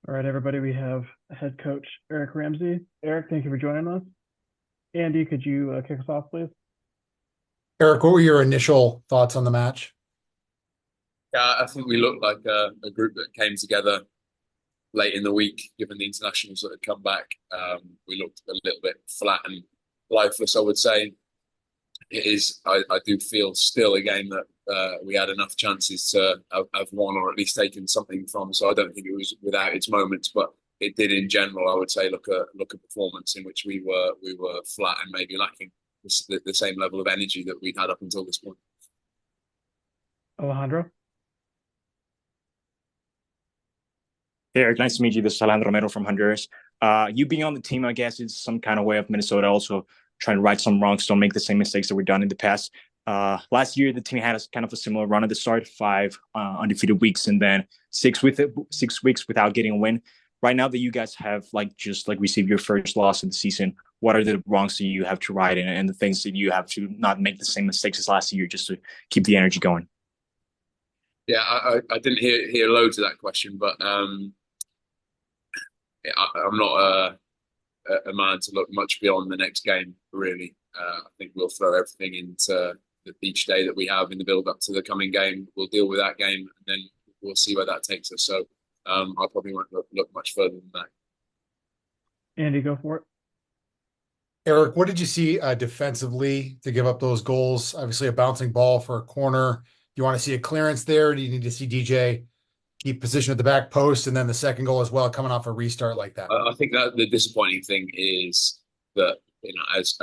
All right, everybody, we have head coach Eric Ramsay. Eric, thank you for joining us. Andy, could you kick us off, please? Eric, what were your initial thoughts on the match? Yeah, I think we looked like a group that came together late in the week, given the internationals that had come back. We looked a little bit flat and lifeless, I would say. I do feel still a game that we had enough chances to have won or at least taken something from. So I don't think it was without its moments, but it did in general, I would say, look a performance in which we were flat and maybe lacking the same level of energy that we'd had up until this point. Alejandro? Hey, Eric, nice to meet you. This is Alejandro Romero from Honduras. You being on the team, I guess, is some kind of way of Minnesota also trying to right some wrongs, don't make the same mistakes that were done in the past. Last year, the team had kind of a similar run at the start, five undefeated weeks, and then 6 weeks without getting a win. Right now that you guys have just received your first loss of the season, what are the wrongs that you have to right and the things that you have to not make the same mistakes as last year just to keep the energy going? Yeah, I didn't hear loads of that question, but I'm not a man to look much beyond the next game, really. I think we'll throw everything into each day that we have in the build up to the coming game. We'll deal with that game, and then we'll see where that takes us. So I probably won't look much further than that. Andy, go for it. Eric, what did you see defensively to give up those goals? Obviously, a bouncing ball for a corner. Do you want to see a clearance there? Do you need to see DJ keep position at the back post, and then the second goal as well coming off a restart like that? I think that the disappointing thing is that as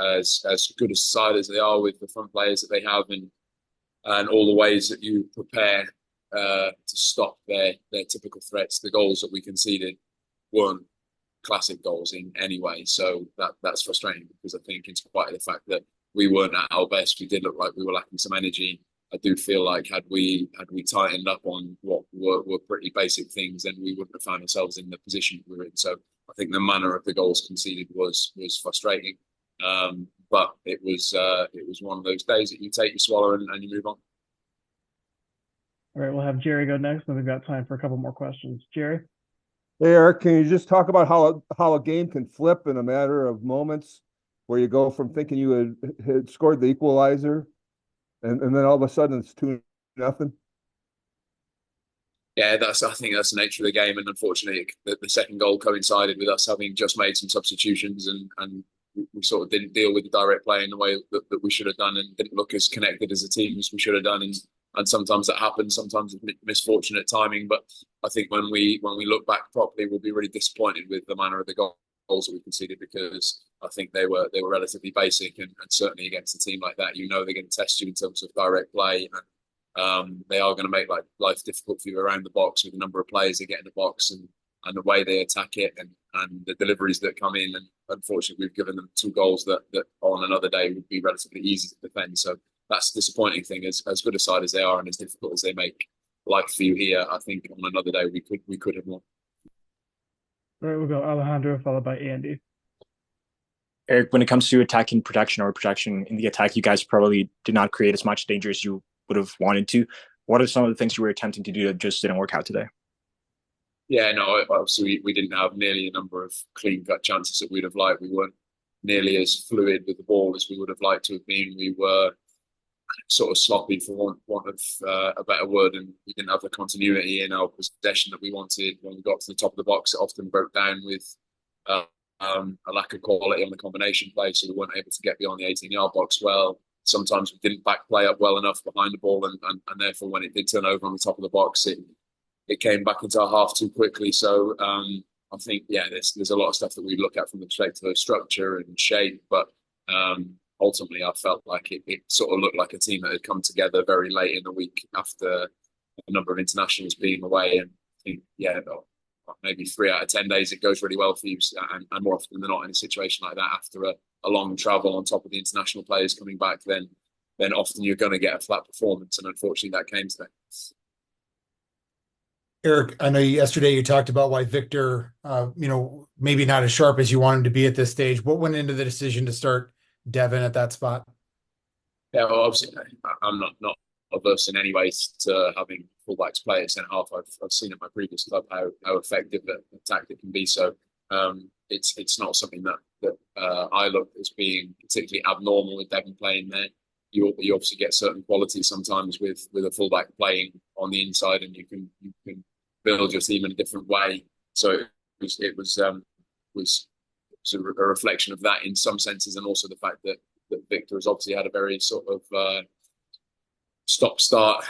good a side as they are with the front players that they have and all the ways that you prepare to stop their typical threats, the goals that we conceded weren't classic goals in any way. So that's frustrating because I think in spite of the fact that we weren't at our best, we did look like we were lacking some energy. I do feel like had we tightened up on what were pretty basic things, then we wouldn't have found ourselves in the position we were in. So I think the manner of the goals conceded was frustrating. But it was one of those days that you take your swallow and you move on. All right, we'll have Jerry go next, and we've got time for a couple more questions. Jerry? Hey, Eric, can you just talk about how a game can flip in a matter of moments, where you go from thinking you had scored the equalizer, and then all of a sudden it's 2-0? Yeah, I think that's the nature of the game, and unfortunately, the second goal coincided with us having just made some substitutions, and we sort of didn't deal with the direct play in the way that we should have done, and didn't look as connected as a team as we should have done. And sometimes that happens. Sometimes it's misfortunate timing. But I think when we look back properly, we'll be really disappointed with the manner of the goals that we conceded, because I think they were relatively basic, and certainly against a team like that, they're going to test you in terms of direct play, and they are going to make life difficult for you around the box with the number of players they get in the box and the way they attack it and the deliveries that come in. And unfortunately, we've given them two goals that on another day would be relatively easy to defend. So that's the disappointing thing. As good a side as they are and as difficult as they make life for you here, I think on another day we could have won. All right, we'll go Alejandro, followed by Andy. Eric, when it comes to attacking protection or protection in the attack, you guys probably did not create as much danger as you would have wanted to. What are some of the things you were attempting to do that just didn't work out today? Yeah, no, obviously we didn't have nearly a number of clean-cut chances that we'd have liked. We weren't nearly as fluid with the ball as we would have liked to have been. We were sort of sloppy, for want of a better word, and we didn't have the continuity in our possession that we wanted. When we got to the top of the box, it often broke down with a lack of quality on the combination play, so we weren't able to get beyond the 18-yard box well. Sometimes we didn't back play up well enough behind the ball, and therefore when it did turn over on the top of the box, it came back into our half too quickly. So I think, yeah, there's a lot of stuff that we look at from the perspective of structure and shape, but ultimately I felt like it sort of looked like a team that had come together very late in the week after a number of internationals being away. And I think, yeah, maybe 3 out of 10 days it goes really well for you, and more often than not in a situation like that, after a long travel on top of the international players coming back, then often you're going to get a flat performance, and unfortunately that came today. Eric, I know yesterday you talked about why Victor, maybe not as sharp as you want him to be at this stage. What went into the decision to start Devin at that spot? Yeah, well, obviously I'm not of us in any ways to having fullbacks play at centre half. I've seen at my previous club how effective a tactic can be. So it's not something that I look as being particularly abnormal with Devin playing there. You obviously get certain qualities sometimes with a fullback playing on the inside, and you can build your team in a different way. So it was a reflection of that in some senses, and also the fact that Victor has obviously had a very sort of stop-start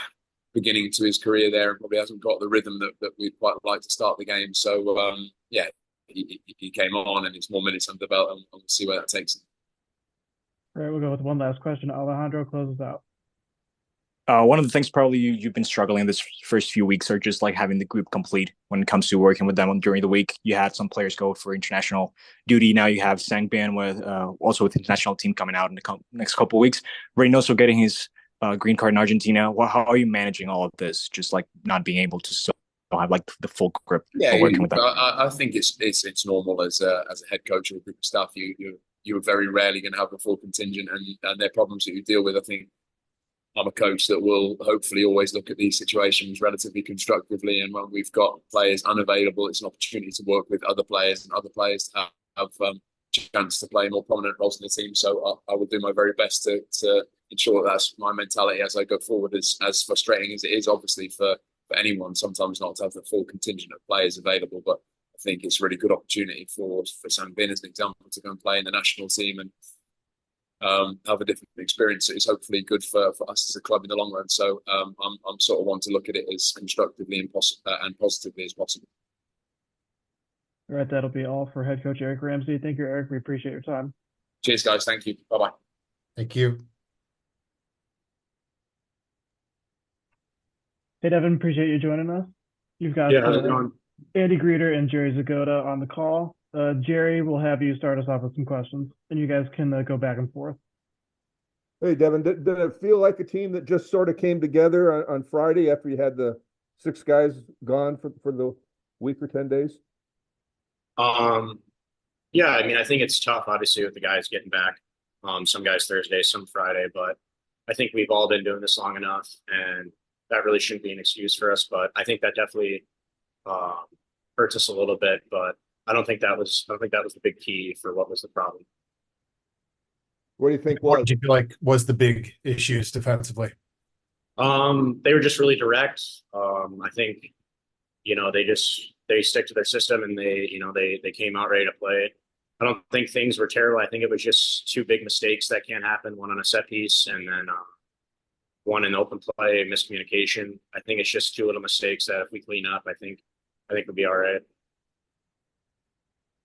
beginning to his career there, and probably hasn't got the rhythm that we'd quite like to start the game. So yeah, he came on, and it's more minutes under the belt, and we'll see where that takes him. All right, we'll go with one last question. Alejandro closes out. One of the things probably you've been struggling this first few weeks are just like having the group complete when it comes to working with them during the week. You had some players go for international duty. Now you have Sangban also with the international team coming out in the next couple of weeks. Reynoso getting his green card in Argentina. How are you managing all of this? Just like not being able to still have like the full grip of working with them. I think it's normal as a head coach or a group of staff. You're very rarely going to have a full contingent, and their problems that you deal with. I think I'm a coach that will hopefully always look at these situations relatively constructively. And when we've got players unavailable, it's an opportunity to work with other players and other players to have chance to play more prominent roles in the team. So I will do my very best to ensure that's my mentality as I go forward. As frustrating as it is, obviously, for anyone, sometimes not to have the full contingent of players available. But I think it's a really good opportunity for Sangban, as an example, to go and play in the national team and have a different experience. It's hopefully good for us as a club in the long run. So I'm sort of one to look at it as constructively and positively as possible. All right, that'll be all for head coach Eric Ramsay. Thank you, Eric. We appreciate your time. Cheers, guys. Thank you. Bye-bye. Thank you. Hey, Devin, appreciate you joining us. You've got Andy Greeter and Jerry Zagoda on the call. Jerry will have you start us off with some questions, and you guys can go back and forth. Hey, Devin, did it feel like a team that just sort of came together on Friday after you had the 6 guys gone for the week or 10 days? Yeah, I mean, I think it's tough, obviously, with the guys getting back. Some guys Thursday, some Friday, but I think we've all been doing this long enough, and that really shouldn't be an excuse for us. But I think that definitely hurts us a little bit. But I don't think that was the big key for what was the problem. What do you think What did you feel like was the big issues defensively? They were just really direct. I think, they stick to their system, and they came out ready to play. I don't think things were terrible. I think it was just 2 big mistakes that can't happen. One on a set piece, and then one in open play, miscommunication. I think it's just 2 little mistakes that if we clean up, I think we'll be all right.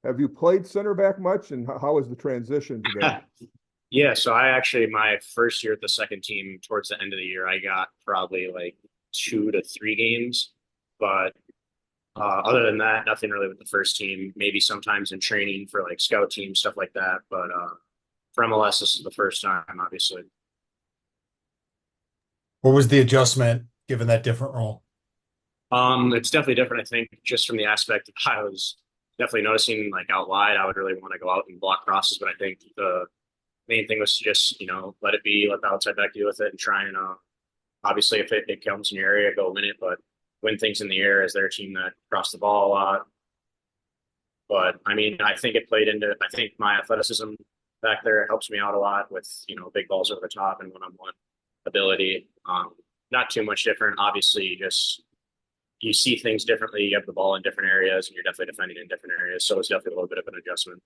Have you played center back much, and how was the transition to that? Yeah, so my first year at the second team, towards the end of the year, I got probably like 2 to 3 games. But other than that, nothing really with the first team. Maybe sometimes in training for like scout team, stuff like that. But for MLS, this is the first time, obviously. What was the adjustment given that different role? It's definitely different, I think, just from the aspect of I was definitely noticing, like, out wide, I would really want to go out and block crosses. But I think the main thing was to just, let it be, let the outside back deal with it, and try and obviously if it comes in your area, go win it, but win things in the air as their team that crossed the ball a lot. But I mean, I think it played into, I think my athleticism back there helps me out a lot with, big balls over the top and one-on-one ability. Not too much different. Obviously, just you see things differently. You have the ball in different areas, and you're definitely defending in different areas. So it's definitely a little bit of an adjustment.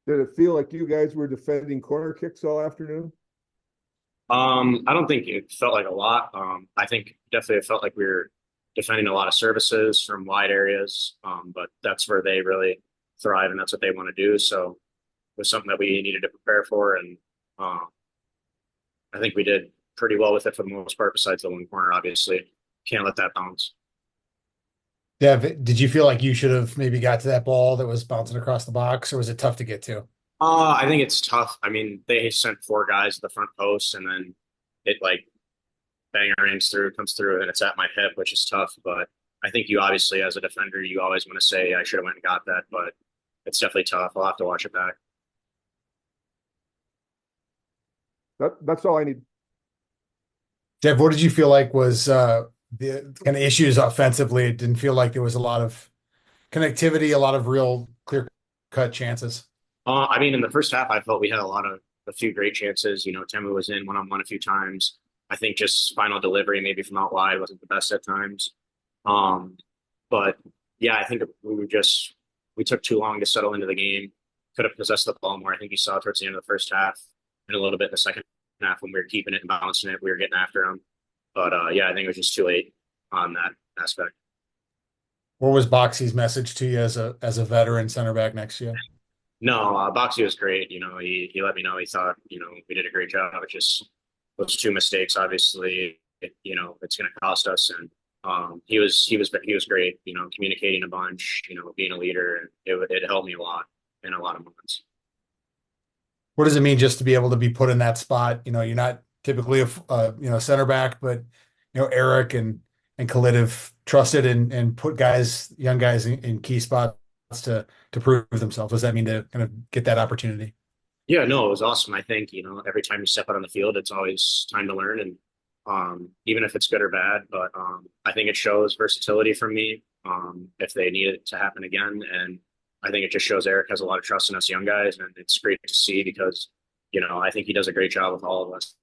Did it feel like you guys were defending corner kicks all afternoon? I don't think it felt like a lot. I think definitely it felt like we were defending a lot of services from wide areas, but that's where they really thrive, and that's what they want to do. So it was something that we needed to prepare for, and I think we did pretty well with it for the most part, besides the one corner, obviously. Can't let that bounce. Dev, did you feel like you should have maybe got to that ball that was bouncing across the box, or was it tough to get to? I think it's tough. I mean, they sent 4 guys to the front post, and then it like comes through, and it's at my hip, which is tough. But I think you obviously, as a defender, you always want to say, I should have went and got that, but it's definitely tough. I'll have to watch it back. That's all I need. Dev, what did you feel like was the kind of issues offensively? It didn't feel like there was a lot of connectivity, a lot of real clear-cut chances. I mean, in the first half, I felt we had a few great chances. You know, Temu was in one-on-one a few times. I think just final delivery, maybe from out wide, wasn't the best at times. But yeah, I think we took too long to settle into the game. Could have possessed the ball more. I think you saw towards the end of the first half and a little bit in the second half when we were keeping it and bouncing it, we were getting after them. But yeah, I think it was just too late on that aspect. What was Boxy's message to you as a veteran center back next year? No, Boxy was great. You know, he let me know he thought, you know, we did a great job. It just those two mistakes, obviously, you know, it's going to cost us. And he was great. You know, communicating a bunch, you know, being a leader, and it helped me a lot in a lot of moments. What does it mean just to be able to be put in that spot? You know, you're not typically a center back, but you know, Eric and Khalid have trusted and put young guys in key spots to prove themselves. What does that mean to kind of get that opportunity? Yeah, no, it was awesome. I think, you know, every time you step out on the field, it's always time to learn, and even if it's good or bad. But I think it shows versatility from me if they need it to happen again. And I think it just shows Eric has a lot of trust in us young guys, and it's great to see because, you know, I think he does a great job with all of us.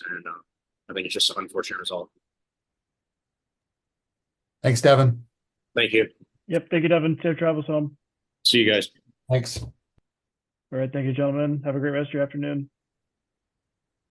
And I think it's just an unfortunate result. Thanks, Devin. Thank you. Yep. Thank you, Devin. Safe travels home. See you guys. Thanks. All right. Thank you, gentlemen. Have a great rest of your afternoon.